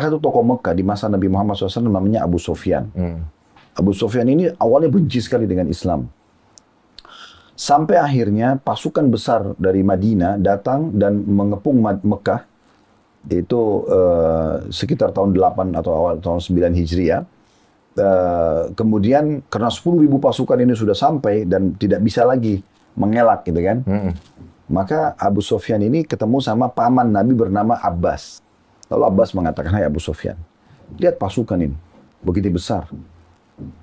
satu tokoh Mekah di masa Nabi Muhammad SAW namanya Abu Sufyan. Abu Sufyan ini awalnya benci sekali dengan Islam. Sampai akhirnya pasukan besar dari Madinah datang dan mengepung Mekah. Itu sekitar tahun 8 atau awal tahun 9 Hijriah. Kemudian karena 10.000 pasukan ini sudah sampai dan tidak bisa lagi mengelak gitu kan. Maka Abu Sufyan ini ketemu sama paman Nabi bernama Abbas. Lalu Abbas mengatakan, "Hai Abu Sufyan, lihat pasukan ini, begitu besar.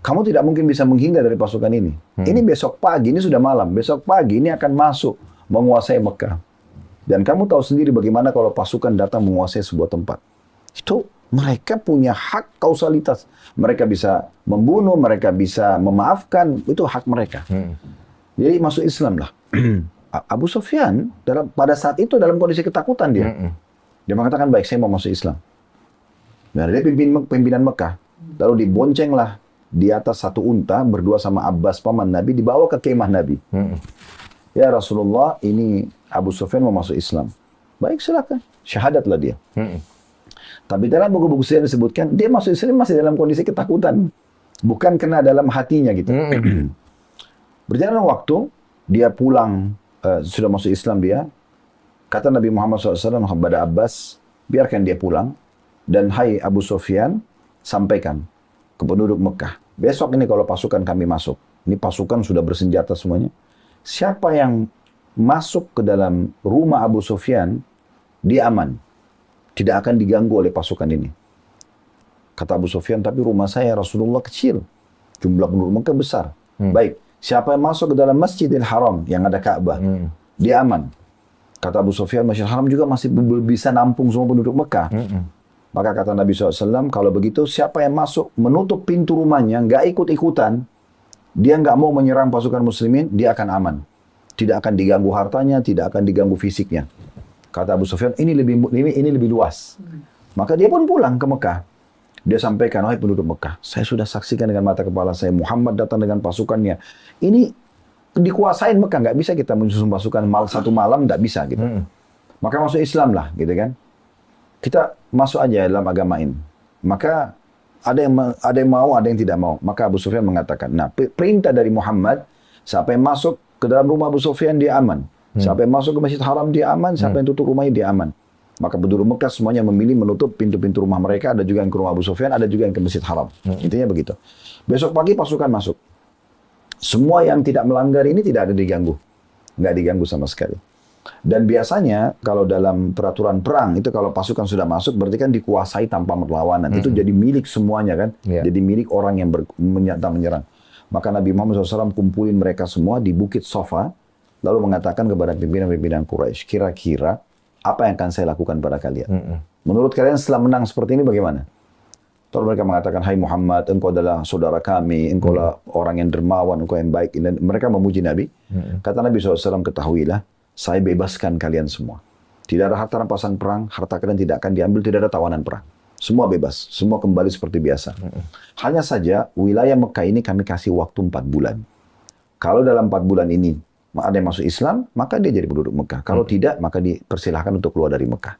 Kamu tidak mungkin bisa menghindar dari pasukan ini. Ini besok pagi, ini sudah malam, besok pagi ini akan masuk menguasai Mekah. Dan kamu tahu sendiri bagaimana kalau pasukan datang menguasai sebuah tempat. Itu mereka punya hak kausalitas. Mereka bisa membunuh, mereka bisa memaafkan, itu hak mereka." Jadi masuk Islam lah. Abu Sufyan pada saat itu dalam kondisi ketakutan dia. Dia mengatakan, baik, saya mau masuk Islam. Nah, dia pimpinan Mekah. Lalu diboncenglah di atas satu unta berdua sama Abbas paman Nabi, dibawa ke kemah Nabi. Ya Rasulullah, ini Abu Sufyan mau masuk Islam. Baik, silakan. Syahadatlah dia. Tapi dalam buku-buku sejarah disebutkan, dia masuk Islam masih dalam kondisi ketakutan. Bukan kena dalam hatinya gitu. Berjalan waktu, dia pulang, sudah masuk Islam dia. Kata Nabi Muhammad SAW kepada Abbas, biarkan dia pulang. Dan hai Abu Sufyan, sampaikan ke penduduk Mekah. Besok ini kalau pasukan kami masuk, ini pasukan sudah bersenjata semuanya. Siapa yang masuk ke dalam rumah Abu Sufyan, dia aman. Tidak akan diganggu oleh pasukan ini. Kata Abu Sufyan, tapi rumah saya Rasulullah kecil. Jumlah penduduk Mekah besar. Baik, siapa yang masuk ke dalam Masjidil Haram yang ada Ka'bah, dia aman. Kata Abu Sufyan, Masjidil Haram juga masih bisa nampung semua penduduk Mekah. Maka kata Nabi SAW, kalau begitu siapa yang masuk menutup pintu rumahnya, nggak ikut-ikutan, dia nggak mau menyerang pasukan muslimin, dia akan aman. Tidak akan diganggu hartanya, tidak akan diganggu fisiknya. Kata Abu Sufyan, ini lebih luas. Maka dia pun pulang ke Mekah. Dia sampaikan, wahai penduduk Mekah, saya sudah saksikan dengan mata kepala saya, Muhammad datang dengan pasukannya. Ini dikuasain Mekah, nggak bisa kita menyusun pasukan satu malam, nggak bisa gitu. Maka masuk Islam lah, gitu kan. Kita masuk aja dalam agama ini. Maka ada yang mau, ada yang tidak mau. Maka Abu Sufyan mengatakan, nah perintah dari Muhammad, siapa yang masuk ke dalam rumah Abu Sufyan dia aman. Siapa yang masuk ke Masjid Haram dia aman, siapa yang tutup rumahnya dia aman. Maka penduduk Mekah semuanya memilih menutup pintu-pintu rumah mereka, ada juga yang ke rumah Abu Sufyan, ada juga yang ke Masjid Haram. Intinya begitu. Besok pagi pasukan masuk. Semua yang tidak melanggar ini tidak ada diganggu. Nggak diganggu sama sekali. Dan biasanya kalau dalam peraturan perang, itu kalau pasukan sudah masuk, berarti kan dikuasai tanpa perlawanan. Itu jadi milik semuanya kan. Jadi milik orang yang menyerang. Maka Nabi Muhammad SAW kumpulin mereka semua di Bukit Sofa, lalu mengatakan kepada pimpinan-pimpinan Quraisy, kira-kira apa yang akan saya lakukan pada kalian? Menurut kalian setelah menang seperti ini bagaimana? Lalu mereka mengatakan, hai Muhammad, engkau adalah saudara kami, engkau adalah orang yang dermawan, engkau yang baik. Dan mereka memuji Nabi. Kata Nabi SAW, ketahuilah, saya bebaskan kalian semua. Tidak ada harta rampasan perang, harta kalian tidak akan diambil, tidak ada tawanan perang. Semua bebas, semua kembali seperti biasa. Hanya saja, wilayah Mekah ini kami kasih waktu 4 bulan. Kalau dalam 4 bulan ini ada yang masuk Islam, maka dia jadi penduduk Mekah. Kalau tidak, maka dipersilahkan untuk keluar dari Mekah.